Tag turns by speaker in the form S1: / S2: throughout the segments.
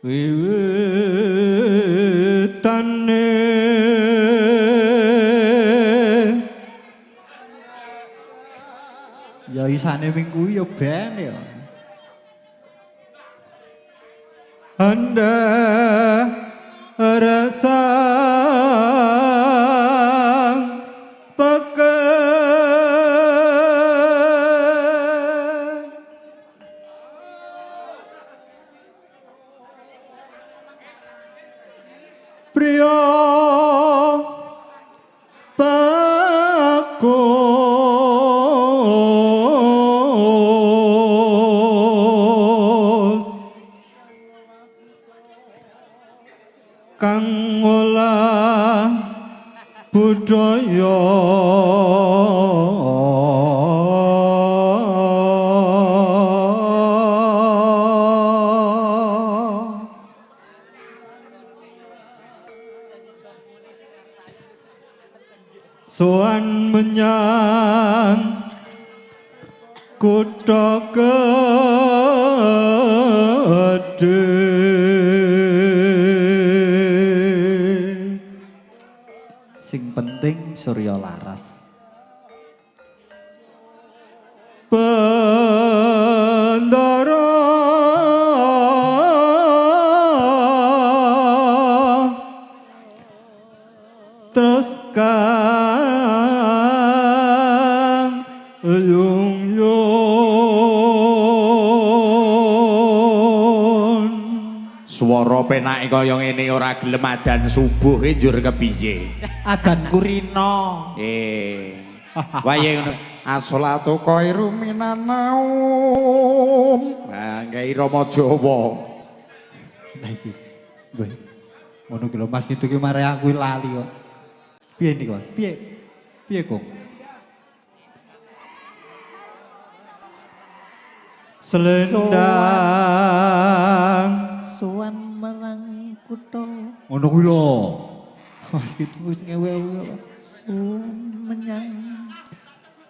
S1: wiwitane ya isane minggu ya ben ya Anda rasa Priya bagus kang olah budaya soan menyang kutha gedhe sing penting Surya laras Bendara terus
S2: swara penake kaya ngene ora gelem adan subuh njur kepiye
S1: adan kurina
S2: wae ngono as-shalatu khairum minan naum gawe Rama Jawa
S1: nah iki ngono ki lho Mas gitu ki mare aku lali kok piye niku piye kok selendang
S3: sowan marang kutha
S1: ngono kuwi lho Mas gitu wis ngewe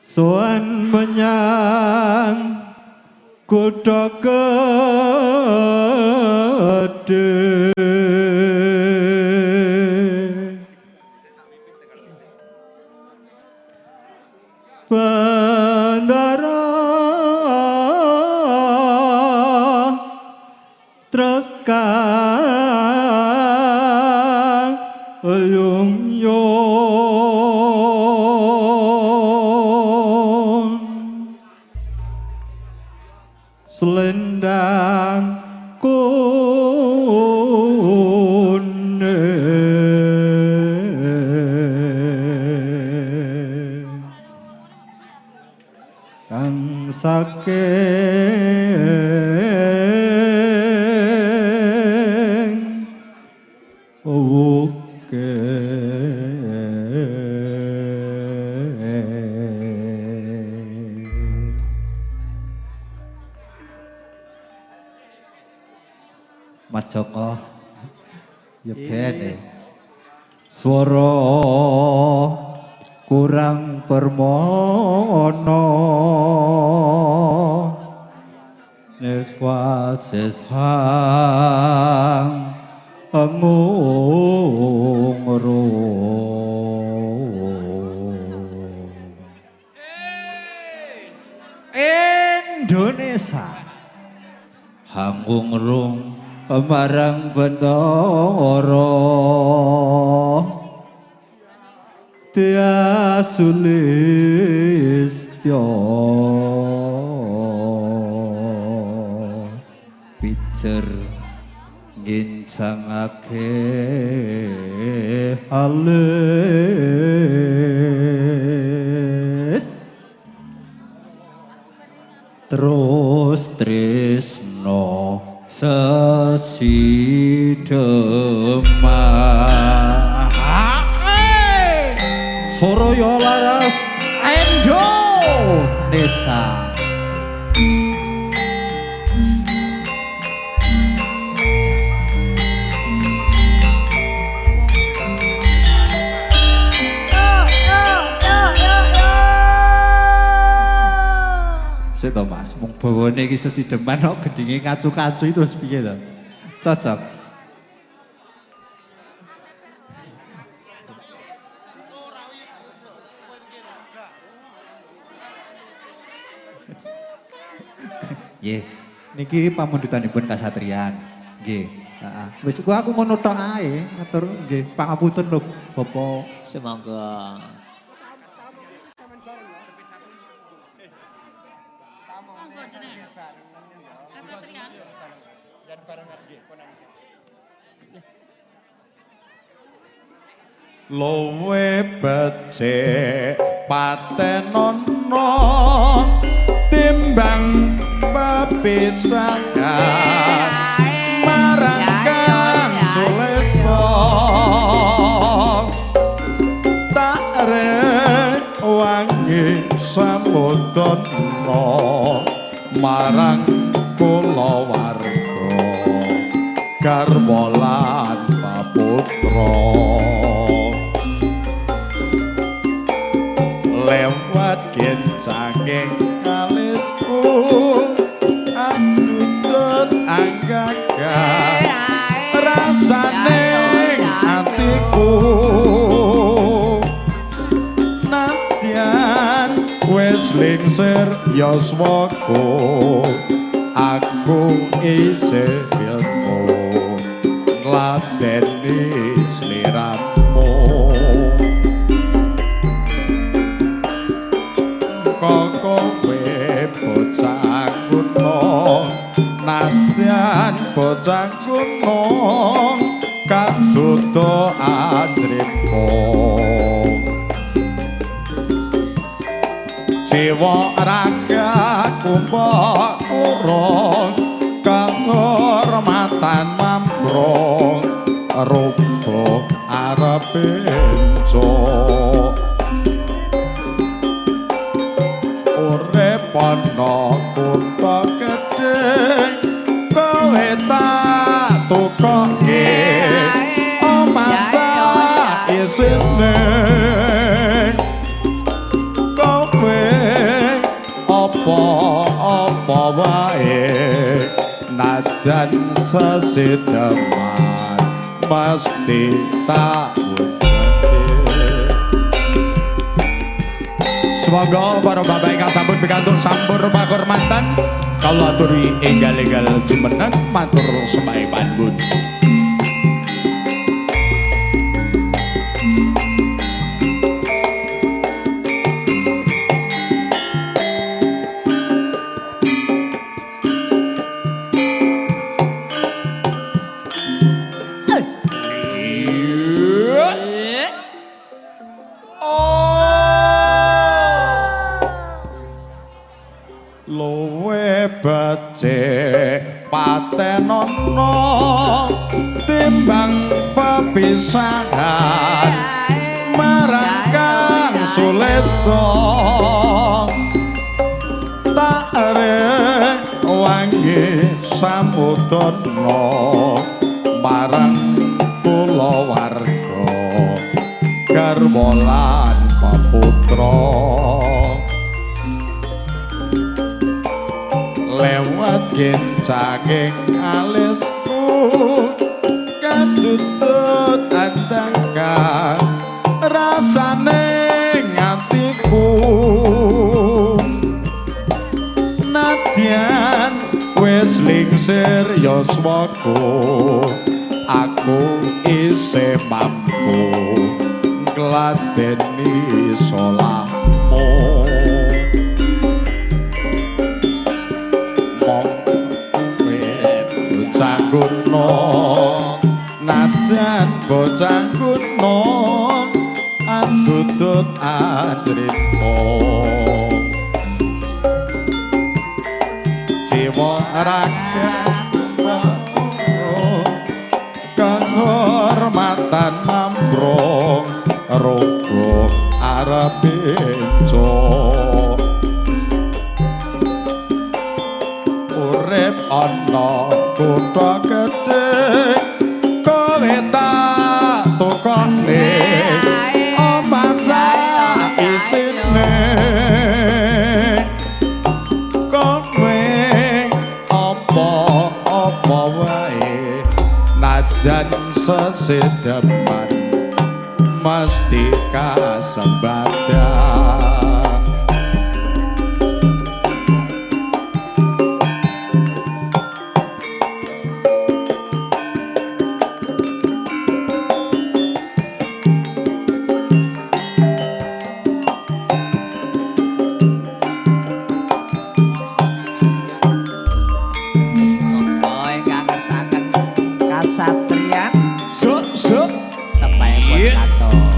S1: sowan menyang kutha gedhe Bandara terus yung-yung selendang kuning kang saking oke Mas Joko ya kene swara kurang permono neswasesang ngungru Indonesia hangungrung marang bendara Tia Sulistyo pijer ngincangake alis terus tresno sesidemah Surya laras Indonesia Sik to Mas, mung bawane iki sesideman kok gedhinge kacu-kacu terus piye to? Cocok. Nggih. Niki pamundutanipun kasatriyan. Nggih. Heeh. Wis aku ngono tok ae, matur nggih. Pangapunten lho, Bapak.
S3: Semangga.
S2: Lowe becik patenono timbang bepisahan marang Kang Sulesta tak rewangi samudana marang kulawarga garwa lan paputra lewat gencanging alisku atutut anggaga rasane atiku nadyan wis lingsir yaswaku aku isih ilmu ngladeni sliramu kowe bocah kuno nadyan bocah kuno kadudo ajrimu jiwa raga kumpul urung kehormatan mambrong rupa arep bencok pono kutha gedhe kowe tak tukoke omasa isine kowe apa wae najan sesideman mesti tak semoga para bapak ingkang sampun pikantuk sampur pakurmatan kula aturi enggal-enggal jumeneng matur sembah panbun. Becik patenono timbang pepisahan marang Kang Sulesta tak rewangi samudana marang kulawarga garwa lan paputra lewat gencanging alisku kadutut andangka rasane ngatiku nadyan wis lingsir yaswaku aku isih mampu ngladeni salahmu kuno najan bocah kuno andutut ajrimu jiwa raga kehormatan mambrong rupa arep bencok urip ana kutha gedhe kowe tak tukone omasa isine kowe apa wae najan sesedeman mesti kasembadang.
S3: Kasatrian
S2: Suk suk
S3: tepai buat
S2: Iya.
S3: katon.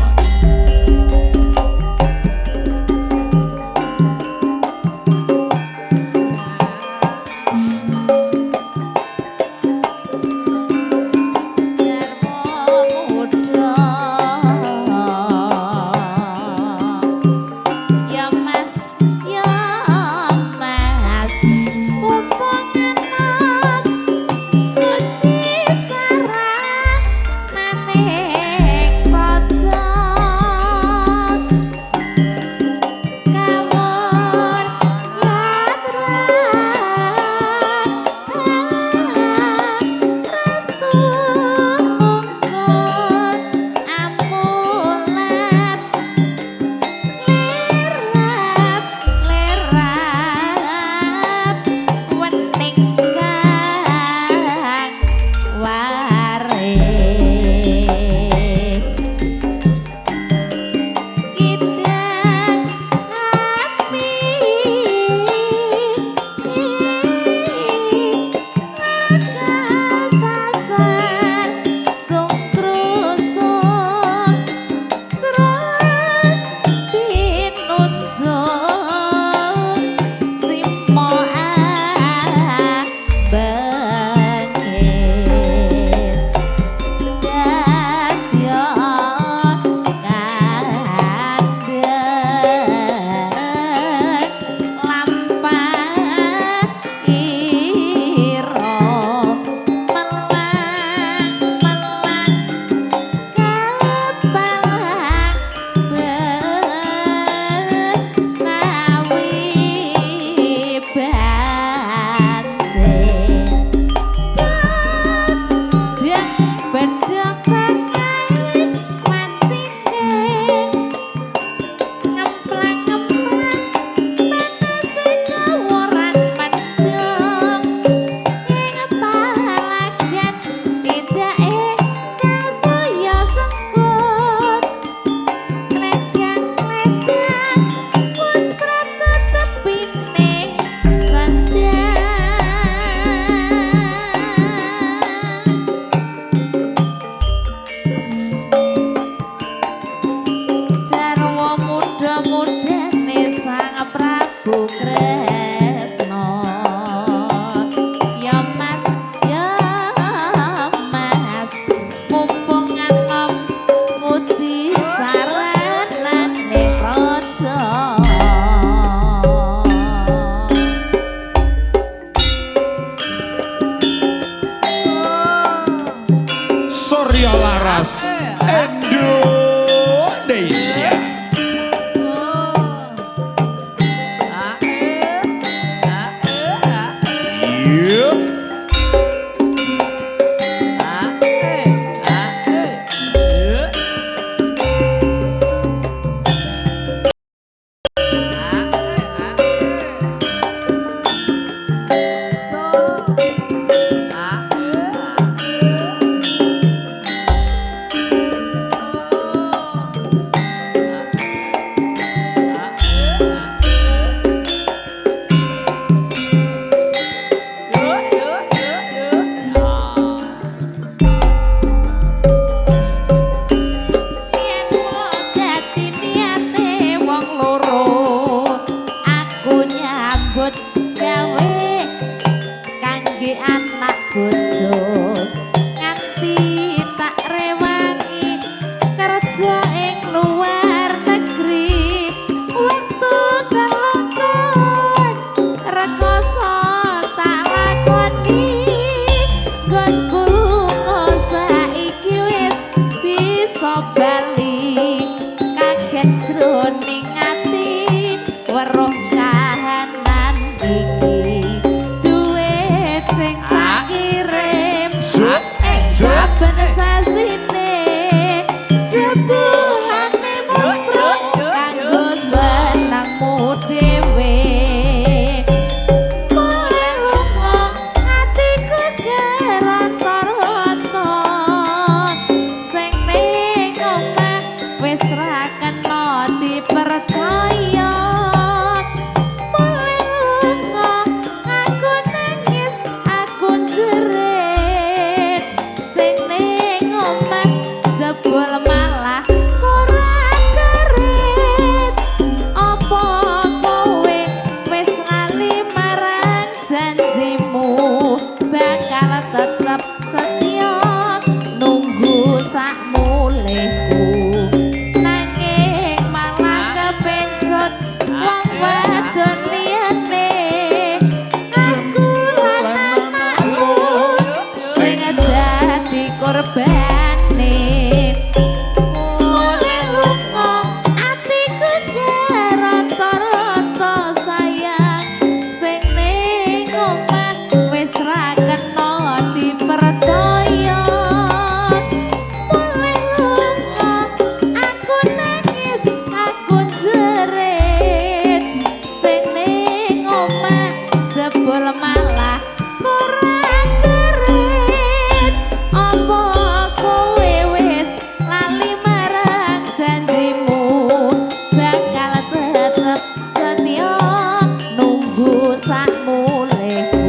S2: Indonesia. Yup.
S4: Anak bojo nganti tak rewangi kerja ing luar negeri waktu terlongkon rekoso tak lakoni nggonku lunga saiki wis bisa bali kaget jroning ati weruh kahanan iki sing tak kirim saben sasine jebulane mesra kanggo senangmu dhewe mulai lunga atiku gerontor-rontor sing ning omah wis ra kena dipercaya mulai lunga aku nangis aku jerit sing ning omah jebul malah korak-kerit apa kowe wis lali marang janjimu bakal tetep setia nunggu sak mulehku nanging malah kepencut wong wadon liyane aku lan anakmu sing dadi korbane mulai lunga atiku gerontor-rontor sayang sing ning omah wis ra kena dipercaya mulai lunga aku nangis aku jerit sing ning omah jebul malah korak-kerit apa kowe wis lali marang janjimu bakal tetep setia nunggu sak mulehku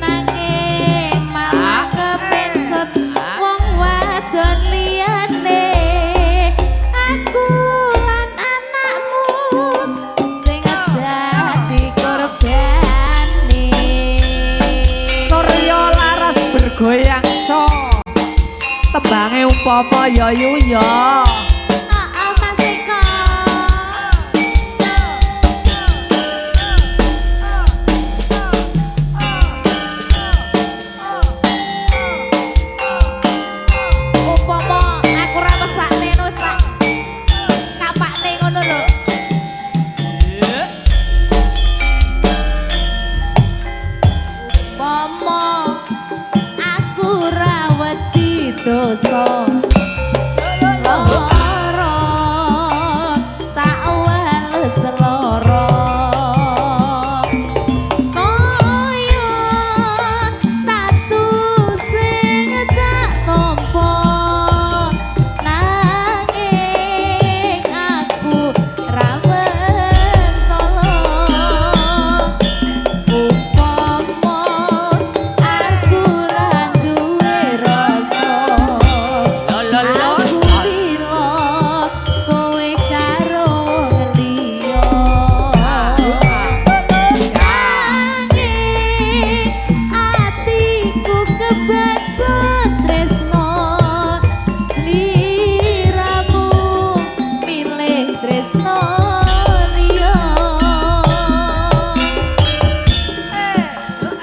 S4: nanging malah kepencut wong wadon liyane aku lan anakmu sing dadi korbane
S3: Surya laras bergoyang co tembange umpama ya yuya
S4: Mas Eko upama aku ra mesakne wis tak kapakne ngono lho upama aku ra wedi dosa lara tak wales lara kaya tatu sing tak nampa nanging aku ra mentolo upama aku ra duwe rasa aku pilo kowe karo liya nanging atiku kebaca tresno sliramu milih tresno liya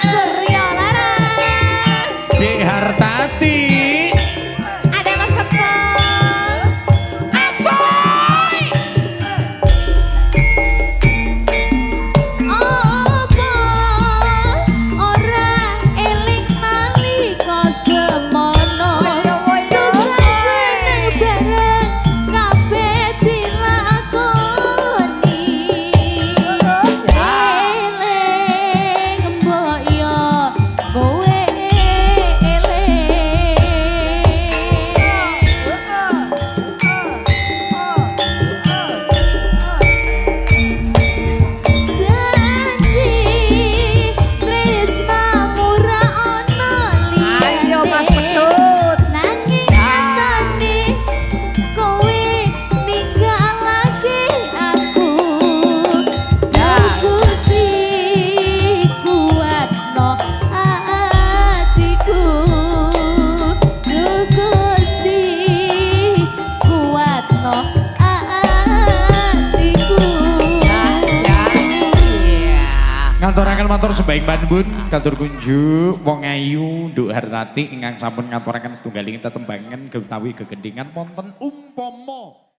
S4: Surya laras
S2: Dek Hartati
S4: ada Mas Ketong
S2: Asoy
S4: apa ora eling nalika semono susah seneng bareng kabeh dilakoni eling mbok yo kowe janji tresnamu ra ono
S3: ayo Mas
S4: liyane
S3: Pedut
S4: nanging nyatane kowe ninggalake aku Gusti kuatno atiku Gusti kuatno atiku
S2: Ngaturaken matur sebaik panbun katur kunjuk wong ayu Nduk Hartati ingkang sampun ngaturaken setunggaling tetembangan utawi gegendingan wonten umpama